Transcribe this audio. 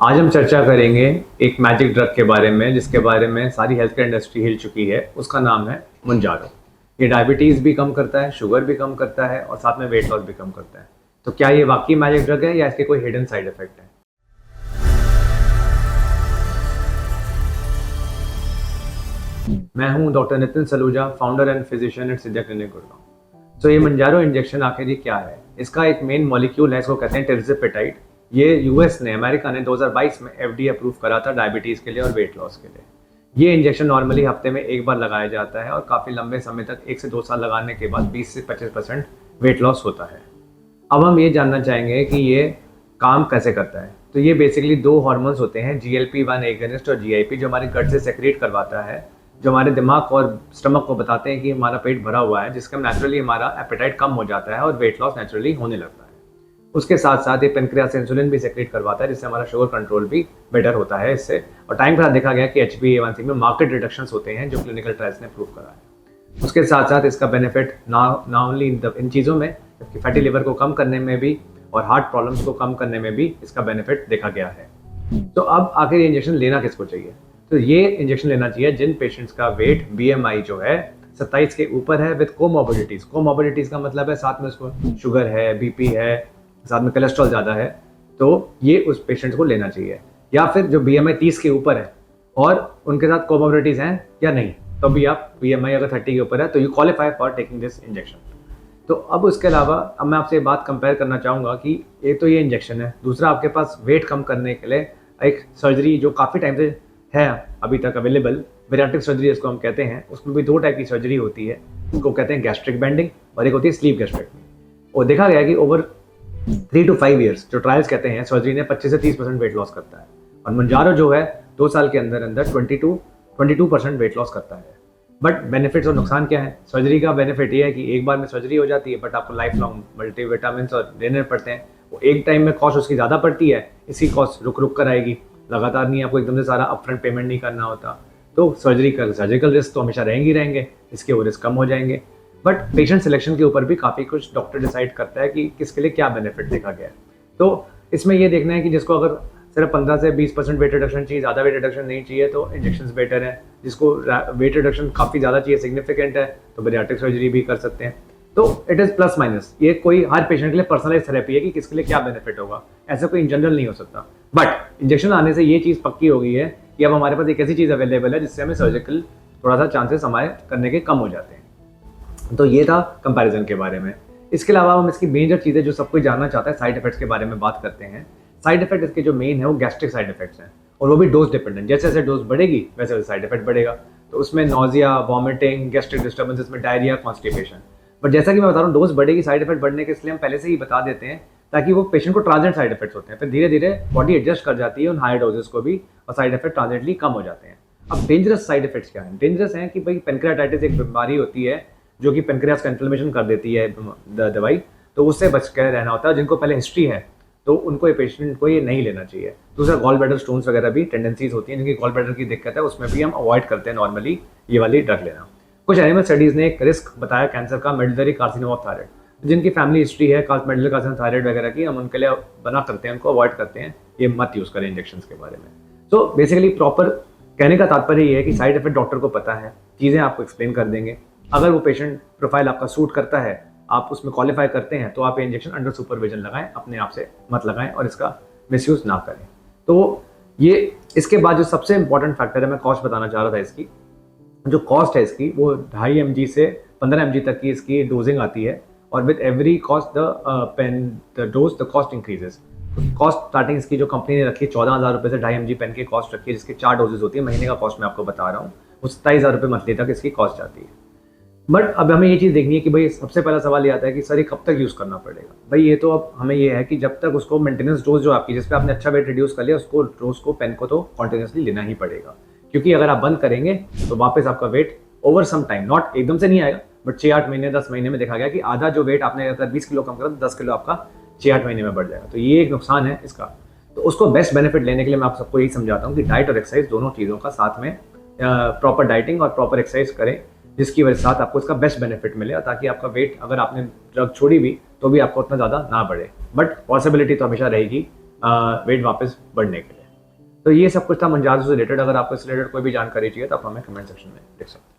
आज हम चर्चा करेंगे एक मैजिक ड्रग के बारे में जिसके बारे में सारी हेल्थ केयर इंडस्ट्री हिल चुकी है। उसका नाम है मुंजारो। ये डायबिटीज़ भी कम करता है, शुगर भी कम करता है और साथ में वेट लॉस भी कम करता है। तो क्या ये वाकई मैजिक ड्रग है या इसके कोई हिडन साइड इफेक्ट है? मैं हूं doctor Nitin Saluja, founder and physician at Siddha clinic Gurgaon. तो ये मुंजारो इंजेक्शन आखिर क्या है? इसका एक मेन मॉलिक्यूल है, इसको कहते हैं टिर्ज़िपेटाइड। ये यूएस ने, अमेरिका ने 2022 में एफडीए अप्रूव करा था डायबिटीज़ के लिए और वेट लॉस के लिए। ये इंजेक्शन नॉर्मली हफ्ते में एक बार लगाया जाता है और काफ़ी लंबे समय तक 1 से 2 साल लगाने के बाद 20 से 25% वेट लॉस होता है। अब हम ये जानना चाहेंगे कि ये काम कैसे करता है। तो ये बेसिकली 2 हार्मोन्स होते हैं, GLP-1 एगोनिस्ट और GIP, जो हमारे गट से सेक्रेट करवाता है, जो हमारे दिमाग और स्टमक को बताते हैं कि हमारा पेट भरा हुआ है, जिसका नेचुरली हमारा एपेटाइट कम हो जाता है और वेट लॉस नेचुरली होने लगता है। उसके साथ साथ ये पेनक्रियास से इंसुलिन भी सेक्रेट करवाता है, जिससे हमारा शुगर कंट्रोल भी बेटर होता है इससे। और टाइम के साथ देखा गया कि HbA1c में मार्केट रिडक्शंस होते हैं, जो क्लिनिकल ट्रायल्स ने प्रूव करा है। उसके साथ साथ इसका बेनिफिट ना ओनली इन चीज़ों में, जबकि फैटी लिवर को कम करने में भी और हार्ट प्रॉब्लम्स को कम करने में भी इसका बेनिफिट देखा गया है। तो अब आखिर ये इंजेक्शन लेना किसको चाहिए? तो ये इंजेक्शन लेना चाहिए जिन पेशेंट्स का वेट BMI जो है 27 के ऊपर है विद कोमोर्बिडिटीज़। कोमोर्बिडिटीज़ का मतलब है साथ में उसको शुगर है, BP है, साथ में कोलेस्ट्रॉल ज़्यादा है, तो ये उस पेशेंट को लेना चाहिए। या फिर जो BMI 30 के ऊपर है और उनके साथ कोमोर्बिडिटीज़ हैं या नहीं, तो भी आप BMI अगर 30 के ऊपर है तो you qualify for taking this injection. तो अब उसके अलावा अब मैं आपसे बात कंपेयर करना चाहूँगा कि एक तो ये इंजेक्शन है, दूसरा आपके पास वेट कम करने के लिए एक सर्जरी जो काफ़ी टाइम से है अभी तक अवेलेबल, बैरिएट्रिक सर्जरी जिसको हम कहते हैं। उसमें भी 2 टाइप की सर्जरी होती है, उसको कहते हैं गैस्ट्रिक बेंडिंग और एक होती है स्लीप गैस्ट्रेक्टमी। और देखा गया कि ओवर 3 to 5 ईयर्स जो ट्रायल्स कहते हैं, सर्जरी ने 25 से 30% वेट लॉस करता है। और मुंजारो जो है 2 साल के अंदर अंदर 22% वेट लॉस करता है। बट बेनिफिट्स और नुकसान क्या है? सर्जरी का बेनिफिट ये है कि एक बार में सर्जरी हो जाती है, बट आपको लाइफ लॉन्ग मल्टीविटामिन और लेने पड़ते हैं। वो एक टाइम में कॉस्ट उसकी ज़्यादा पड़ती है, इसकी कॉस्ट रुक रुक कर आएगी, लगातार नहीं, आपको एकदम से सारा अपफ्रंट पेमेंट नहीं करना होता। तो सर्जिकल रिस्क तो हमेशा रहेंगे, इसके वो रिस्क कम हो जाएंगे। बट पेशेंट सिलेक्शन के ऊपर भी काफ़ी कुछ डॉक्टर डिसाइड करता है कि किसके लिए क्या बेनिफिट देखा गया है। तो इसमें ये देखना है कि जिसको अगर सिर्फ 15 से 20% वेट रिडक्शन चाहिए, ज़्यादा वेट रिडक्शन नहीं चाहिए, तो इंजेक्शन बेटर है। जिसको वेट रिडक्शन काफ़ी ज़्यादा चाहिए, सिग्निफिकेंट है, तो बैरिएट्रिक सर्जरी भी कर सकते हैं। तो इट इज़ प्लस माइनस, ये कोई हर पेशेंट के लिए पर्सनलाइज थेरेपी है कि किसके लिए क्या बेनिफिट होगा, ऐसा कोई इन जनरल नहीं हो सकता। बट इंजेक्शन आने से ये चीज़ पक्की हो गई है कि अब हमारे पास एक ऐसी चीज़ अवेलेबल है जिससे हमें सर्जिकल थोड़ा सा चांसेस हमारे करने के कम हो जाते हैं। तो ये था कंपैरिजन के बारे में। इसके अलावा हम इसकी मेजर चीज़ें जो सब कोई जानना चाहता है, साइड इफेक्ट्स के बारे में बात करते हैं। साइड इफेक्ट इसके जो मेन है वो गैस्ट्रिक साइड इफेक्ट्स हैं, और वो भी डोज डिपेंडेंट। जैसे जैसे डोज बढ़ेगी वैसे वैसे साइड इफेक्ट बढ़ेगा। तो उसमें नोजिया, वॉमिटिंग, गैस्ट्रिक डिस्टर्बेंसेस में डायरिया, कॉन्स्टिपेशन। बट जैसा कि मैं बता रहा हूँ, डोज बढ़ेगी, साइड इफेक्ट बढ़ने के, इसलिए हम पहले से ही बता देते हैं ताकि वो पेशेंट को ट्रांजिएंट साइड इफेक्ट्स होते हैं, फिर धीरे धीरे बॉडी एडजस्ट कर जाती है उन हायर डोजेस को भी, और साइड इफेक्ट ट्रांजिएंटली कम हो जाते हैं। अब डेंजरस साइड इफेक्ट्स क्या हैं? डेंजरस हैं कि भाई पेनक्रियाटाइटिस एक बीमारी होती है जो कि पेनक्रियास का इन्फ्लेमेशन कर देती है दवाई, तो उससे बच कर रहना होता है। जिनको पहले हिस्ट्री है तो उनको ये पेशेंट को ये नहीं लेना चाहिए। दूसरा, गॉल ब्लैडर स्टोन्स वगैरह भी टेंडेंसीज होती हैं, जिनकी गॉल ब्लैडर की दिक्कत है, उसमें भी हम अवॉइड करते हैं नॉर्मली ये वाली ड्रग लेना। कुछ एनिमल स्टडीज़ ने एक रिस्क बताया कैंसर का, मेडुलरी कार्सिनोमा ऑफ थायराइड, जिनकी फैमिली हिस्ट्री है मेडुलरी कार्सिनोमा थायराइड वगैरह की, हम उनके लिए बना करते हैं, उनको अवॉइड करते हैं, ये मत यूज़ करें इंजेक्शन के बारे में। तो बेसिकली प्रॉपर कहने का तात्पर्य ये है कि साइड इफेक्ट डॉक्टर को पता है, चीज़ें आपको एक्सप्लेन कर देंगे। अगर वो पेशेंट प्रोफाइल आपका सूट करता है, आप उसमें क्वालिफाई करते हैं, तो आप ये इंजेक्शन अंडर सुपरविजन लगाएं, अपने आप से मत लगाएं और इसका मिसयूज़ ना करें। तो ये इसके बाद जो सबसे इंपॉर्टेंट फैक्टर है, मैं कॉस्ट बताना चाह रहा था इसकी। जो कॉस्ट है इसकी वो 2.5 mg से 15 mg तक की इसकी डोजिंग आती है, और with every cost the dose the cost increases. Cost starting इसकी जो कंपनी ने रखी है 14,000 रुपये से 2.5 mg पेन की कॉस्ट रखी है, जिसकी 4 डोजेज होती है। महीने का कॉस्ट मैं आपको बता रहा हूँ, वो 27,000 रुपये मंथली तक इसकी कॉस्ट जाती है। बट अब हमें ये चीज़ देखनी है कि भाई सबसे पहला सवाल ये आता है कि सर ये कब तक यूज़ करना पड़ेगा। भाई ये तो अब हमें ये है कि जब तक उसको मेंटेनेंस डोज जो आपकी, जिस पे आपने अच्छा वेट रिड्यूस कर लिया, उसको डोज को पेन को तो कॉन्टिन्यूसली लेना ही पड़ेगा। क्योंकि अगर आप बंद करेंगे तो वापस आपका weight over some time, not एकदम से नहीं आएगा, बट 6-8 महीने 10 महीने में देखा गया कि आधा जो वेट आपने अगर 20 किलो कम करा तो 10 किलो आपका 6-8 महीने में बढ़ जाएगा। तो ये एक नुकसान है इसका। तो उसको बेस्ट बेनिफिट लेने के लिए मैं आप सबको यही समझाता हूँ कि डाइट और एक्सरसाइज दोनों चीज़ों का साथ में प्रॉपर डाइटिंग और प्रॉपर एक्सरसाइज करें, जिसकी वजह से आपको इसका बेस्ट बेनिफिट मिले, ताकि आपका वेट अगर आपने ड्रग छोड़ी भी तो भी आपको उतना ज़्यादा ना बढ़े। बट पॉसिबिलिटी तो हमेशा रहेगी वेट वापस बढ़ने के लिए। तो ये सब कुछ था मंजारो से रिलेटेड। अगर आपको इससे रिलेटेड कोई भी जानकारी चाहिए तो आप हमें कमेंट सेक्शन में लिख सकते हैं।